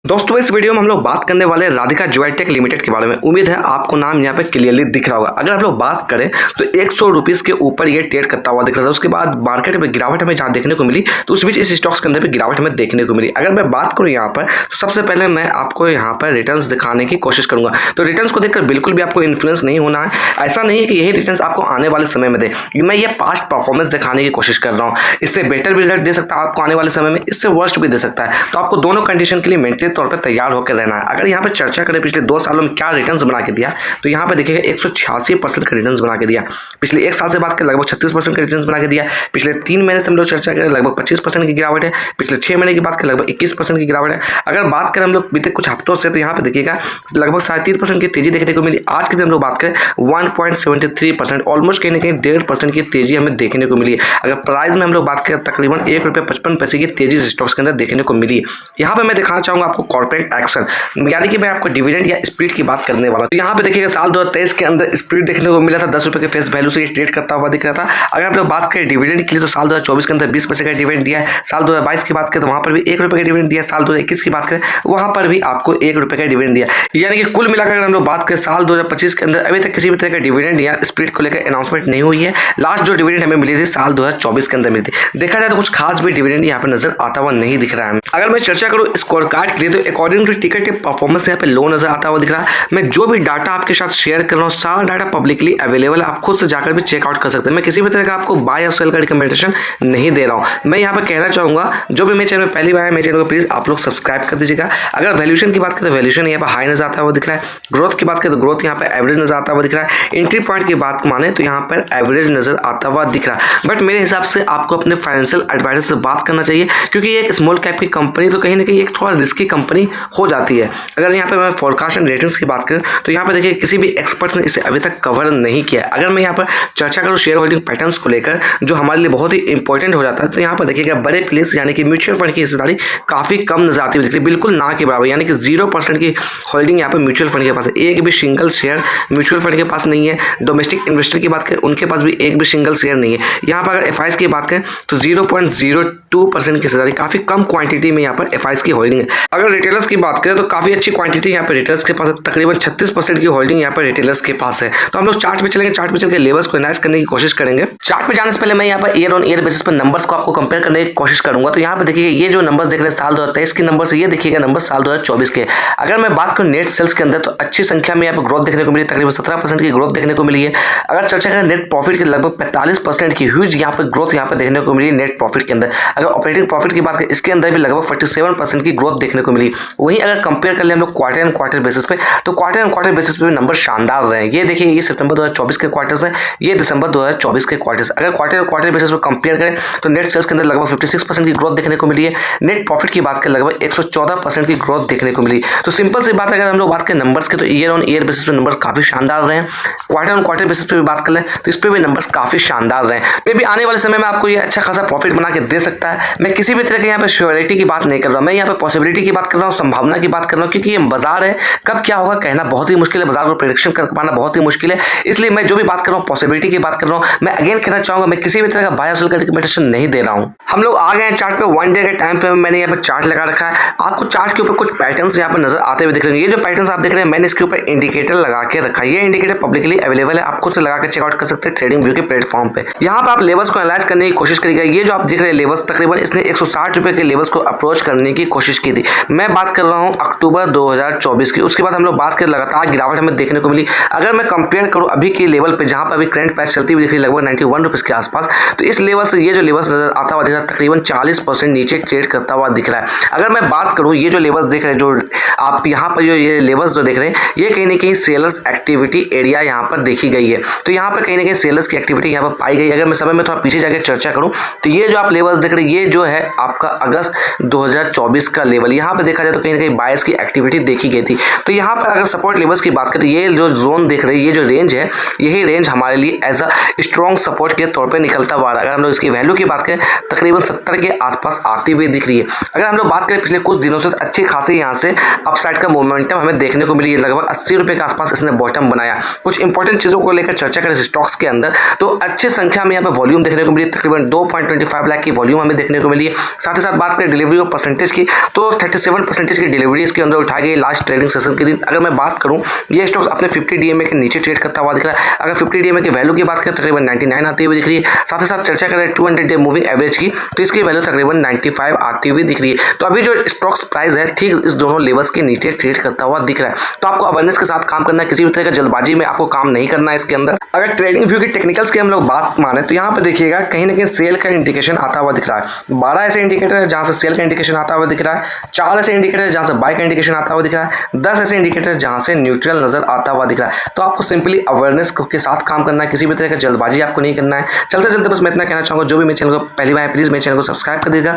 दोस्तों इस वीडियो में हम लोग बात करने वाले हैं राधिका ज्वेलटेक लिमिटेड के बारे में। उम्मीद है आपको नाम यहाँ पे क्लियरली दिख रहा होगा। अगर आप लोग बात करें तो 100 रुपीज़ के ऊपर ये ट्रेड करता हुआ दिख रहा था। उसके बाद मार्केट में गिरावट हमें जहाँ देखने को मिली तो उस बीच इस स्टॉक्स के अंदर भी गिरावट हमें देखने को मिली। अगर मैं बात करूँ यहाँ पर तो सबसे पहले मैं आपको यहाँ पर रिटर्न्स दिखाने की कोशिश करूँगा। तो रिटर्न्स को देखकर बिल्कुल भी आपको इन्फ्लुएंस नहीं होना है। ऐसा नहीं है कि यही रिटर्न्स आपको आने वाले समय में दे। मैं ये पास्ट परफॉर्मेंस दिखाने की कोशिश कर रहा हूँ। इससे बेटर भी रिजल्ट दे सकता है आपको आने वाले समय में, इससे वर्स्ट भी दे सकता है। तो आपको दोनों कंडीशन के लिए मेंटली तौर पर तैयार होकर रहना है। अगर यहाँ पे चर्चा करें पिछले 2 सालों में क्या रिटर्न्स बना के दिया तो यहाँ पे देखिएगा 186% का रिटर्न्स बना के दिया। पिछले 1 साल से बात करें लगभग 36% का रिटर्न्स बना के दिया। पिछले 3 महीने से हम लोग चर्चा करें लगभग 25% की गिरावट है। पिछले 6 महीने की बात करें लगभग 21% की गिरावट है। अगर बात करें हम लोग बीते कुछ हफ्तों से तो यहाँ पे देखिएगा लगभग 3.5% की तेजी देखने को मिली। आज के दिन हम लोग बात करें 1.73%, ऑलमोस्ट कहीं ना कहीं 1.5% की तेजी हमें देखने को मिली है। अगर प्राइस में हम लोग बात करें तकरीबन ₹1.55 की तेजी स्टॉक्स के अंदर देखने को मिली है। यहाँ पे मैं दिखाना चाहूंगा आपको कॉर्पोरेट एक्शन, यानी कि मैं आपको डिविडेंड या स्प्लिट की बात करने वाला हूं। तो यहाँ पे देखिएगा साल 2023 के अंदर स्प्लिट देखने को मिला था, ₹10 के फेस वैल्यू से ये ट्रेड करता हुआ दिख रहा था। अगर आप लोग बात करें डिविडेंड के लिए तो साल 2024 के अंदर 20% का डिविडेंड दिया है। साल 2022 की बात करें तो वहां पर भी ₹1 का डिविडेंड दिया। साल 2021 की बात करें वहां पर भी आपको ₹1 का डिविडेंड दिया। यानी कि कुल मिलाकर अगर हम लोग बात करें साल 2025 के अंदर अभी तक किसी भी तरह का डिविडेंड या स्प्लिट को लेकर अनाउंसमेंट नहीं हुई है। लास्ट जो डिविडेंड हमें मिली थी साल 2024 के अंदर मिली थी। देखा जाए तो कुछ खास भी डिविडेंड यहाँ पे नजर आता हुआ नहीं दिख रहा है। अगर मैं चर्चा करूँ स्कोर कार्ड के लिए तो अकॉर्डिंग टू टिकट परफॉर्मेंस यहाँ पे लो नजर आता हुआ दिख रहा है। मैं जो भी डाटा आपके साथ शेयर कर रहा हूँ सारा डाटा पब्लिकली अवेलेबल है, आप खुद से जाकर भी चेकआउट कर सकते हैं। मैं किसी भी तरह का आपको बाय और सेल का रिकमेंडेशन नहीं दे रहा हूँ। मैं यहाँ पे कहना चाहूंगा जो भी मेरे चैनल में पहली बार है मेरे चैनल को प्लीज आप लोग सब्सक्राइब कर दीजिएगा। अगर वैल्यूएशन की बात करें तो वैल्यूएशन यहाँ पे हाई नजर आता हुआ दिख रहा है। ग्रोथ की बात करें तो ग्रोथ यहाँ पे एवरेज नजर आता हुआ दिख रहा है। एंट्री पॉइंट की बात माने तो यहाँ पर एवरेज नजर आता हुआ दिख रहा है। बट मेरे हिसाब से आपको अपने फाइनेंशियल एडवाइजर से बात करना चाहिए, क्योंकि ये एक स्मॉल कैप की कंपनी तो कहीं ना कहीं एक थोड़ा रिस्की कंपनी हो जाती है। अगर यहाँ पे मैं फोरकास्ट एंड रेटिंग्स की बात करें तो यहाँ पे देखिए किसी भी एक्सपर्ट्स ने इसे अभी तक कवर नहीं किया। अगर मैं यहाँ पर चर्चा करूँ शेयर होल्डिंग पैटर्न्स को लेकर जो हमारे लिए बहुत ही इंपॉर्टेंट हो जाता है, तो यहाँ पर देखिएगा बड़े प्लेस यानी कि म्यूचुअल फंड की हिस्सेदारी काफी कम नजर आती हुई दिख रही है, बिल्कुल ना के बराबर। यानी कि 0% की होल्डिंग यहाँ पर म्यूचुअल फंड के पास है। एक भी सिंगल शेयर म्यूचुअल फंड के पास नहीं है। डोमेस्टिक इन्वेस्टर की बात करें उनके पास भी एक भी सिंगल शेयर नहीं है। यहाँ पर अगर एफआईएस की बात करें तो 0.02% की हिस्सेदारी, काफी कम क्वांटिटी में यहाँ पर एफआईएस की होल्डिंग है। अगर रिटेलर्स की बात करें तो काफी अच्छी क्वांटिटी यहाँ पर रिटेलर्स के पास है, तकरीबन 36% की होल्डिंग यहाँ पर रिटेलर्स के पास है। तो हम लोग चार्ट पे चलेंगे, चार्ट पे चल के लेवल्स को एनालाइज करने की कोशिश करेंगे। चार्ट पे जाने से पहले मैं यहाँ per year on year basis पर नंबर्स को आपको कंपेयर करने की कोशिश करूंगा। तो यहाँ पे देखिए ये जो नंबर्स देख रहे हैं साल 2023 के नंबर से, ये देखिएगा नंबर साल 2024 के। अगर मैं बात करूँ नेट सेल्स के अंदर तो अच्छी संख्या में यहाँ पर ग्रोथ देखने को मिली, तकरीबन 17% की ग्रोथ देखने को मिली है। अगर चर्चा करें नेट प्रॉफिट की लगभग 45% की ह्यूज यहाँ पर ग्रोथ यहाँ पर देखने को मिली नेट प्रॉफिट के अंदर। अगर ऑपरेटिंग प्रॉफिट की बात करें इसके अंदर भी लगभग 47% की ग्रोथ देखने को मिली। वहीं अगर कंपेयर कर ले हम लोग क्वार्टर एंड क्वार्टर बेसिस पे तो क्वार्टर एंड क्वार्टर बेसिस पे नंबर शानदार रहे हैं। ये देखिए ये सितंबर 2024 के क्वार्टर से, ये दिसंबर 2024 के क्वार्टर से। अगर क्वार्टर बेसिस पे कंपेयर करें तो नेट सेल्स के अंदर लगभग 56% की ग्रोथ देखने को मिली है। नेट प्रॉफिट की बात करें लगभग 114% की ग्रोथ देखने को मिली। तो सिंपल सी बात है, अगर हम लोग बात करें नंबर्स के तो ईयर ऑन ईयर बेसिस पे नंबर काफी शानदार रहे हैं। क्वार्टर ऑन क्वार्टर बेसिस पे भी बात कर लें तो इस पर भी नंबर्स काफी शानदार रहे हैं। मे भी आने वाले समय में आपको ये अच्छा खासा प्रॉफिट बना के दे सकता है। मैं किसी भी तरह के यहाँ पे श्योरिटी की बात नहीं कर रहा हूँ, मैं यहाँ पे पॉसिबिलिटी की बात कर रहा हूँ, संभावना की बात कर रहा हूँ, क्योंकि ये बाजार है, कब क्या होगा कहना बहुत ही मुश्किल है, बाजार को प्रेडिक्शन कर पाना बहुत ही मुश्किल है। इसलिए मैं जो भी बात कर रहा हूँ पॉसिबिलिटी की बात कर रहा हूँ। मैं अगेन कहना चाहूंगा मैं किसी भी तरह का बाय और सेल का रिकमेंडेशन नहीं दे रहा हूँ। हम लोग आ गए हैं चार्ट पे, 1 डे के टाइम पे मैंने यहाँ पे चार्ट लगा रखा है। आपको चार्ट के ऊपर कुछ पैटर्न्स यहाँ पे नजर आते हुए दिख रहे हैं। ये जो पैटर्न्स आप देख रहे हैं मैंने इसके ऊपर इंडिकेटर लगा के रखा है। ये इंडिकेटर पब्लिकली अवेलेबल है, आप खुद से लगा के चेकआउट कर सकते हैं ट्रेडिंग व्यू के प्लेटफॉर्म पे। यहाँ पे आप लेवल्स को एनालाइज करने की कोशिश करिएगा। ये जो आप देख रहे हैं लेवल्स, तकरीबन इसने 160 रुपए के लेवल्स को अप्रोच करने की कोशिश की थी। मैं बात कर रहा हूँ अक्टूबर 2024 की। उसके बाद हम लोग बात करें लगातार गिरावट हमें देखने को मिली। अगर मैं कंपेयर करूँ अभी के लेवल पे जहाँ पर अभी करंट प्राइस चलती हुई दिख रही है लगभग 91 रुपीज़ के आसपास, तो इस लेवल से ये जो लेवल्स नजर आता हुआ दिख रहा है तकरीबन 40% नीचे ट्रेड करता हुआ दिख रहा है। अगर मैं बात करूँ ये जो लेवल्स देख रहे हैं, जो आप यहाँ पर जो ये लेवल्स जो देख रहे हैं, ये कहीं ना कहीं सेलर्स एक्टिविटी एरिया यहाँ पर देखी गई है। तो यहाँ पर कहीं ना कहीं सेलर्स की एक्टिविटी यहाँ पर पाई गई। अगर मैं समय में थोड़ा पीछे जाकर चर्चा करूँ तो ये जो आप लेवल्स देख रहे हैं ये जो है आपका अगस्त 2024 का लेवल, यहाँ पर देखा जाए तो कहीं ना कहीं बायर्स की एक्टिविटी देखी गई थी। तो यहाँ पर अगर सपोर्ट लेवल्स की बात करें, ये जो जोन देख रहे हैं, ये जो रेंज है, यही रेंज हमारे लिए एज अ स्ट्रॉन्ग सपोर्ट के तौर पे निकलता हुआ। अगर हम लोग इसकी वैल्यू की बात करें तकरीबन 70 के आसपास आती हुई दिख रही है। अगर हम लोग बात करें पिछले कुछ दिनों से अच्छी खासी यहाँ से अपसाइड का मोमेंटम हमें देखने को मिली है। लगभग 80 रुपए के आसपास इसने बॉटम बनाया। कुछ इंपॉर्टेंट चीजों को लेकर चर्चा करें स्टॉक्स के अंदर तो अच्छी संख्या में यहाँ पे वॉल्यूम देखने को मिली, तकरीबन 2.25 लाख की वॉल्यूम हमें देखने को मिली है। साथ ही साथ बात करें डिलीवरी और परसेंटेज की तो 37 7% की डिलीवरी इसके अंदर उठाई गई लास्ट ट्रेडिंग सेशन के दिन। अगर मैं बात करूं, ये स्टॉक्स अपने 50 डीएमए के नीचे ट्रेड करता हुआ दिख रहा है। अगर 50 डीएमए की वैल्यू की बात करें तकरीबन 99 आती हुई दिख रही है। साथ ही साथ चर्चा करें 200 डे मूविंग एवरेज की, तो इसकी वैल्यू तकरीबन 95 आती हुई दिख रही है। तो अभी जो स्टॉक्स प्राइस है ठीक इस दोनों लेवल्स के नीचे ट्रेड करता हुआ दिख रहा है। तो आपको अवेयरनेस के साथ काम करना है, किसी भी तरह का जल्दबाजी में आपको काम नहीं करना है इसके अंदर। अगर ट्रेडिंग व्यू के टेक्निकल्स की हम लोग बात माने तो यहाँ पे देखिएगा कहीं ना कहीं सेल का इंडिकेशन आता हुआ दिख रहा है। 12 ऐसे इंडिकेटर है जहां से सेल का इंडिकेशन आता हुआ दिख रहा है, 4 ऐसे इंडिकेटर जहां से बाय का इंडिकेशन आता हुआ दिख रहा है, 10 ऐसे इंडिकेटर जहां से न्यूट्रल नजर आता हुआ दिख रहा है। तो आपको सिंपली अवेयरनेस के साथ काम करना है, किसी भी तरह का जल्दबाजी आपको नहीं करना है। चलते चलते बस मैं इतना कहना चाहूंगा, जो भी मेरे चैनल को पहली बार प्लीज मेरे चैनल को सब्सक्राइब कर देगा।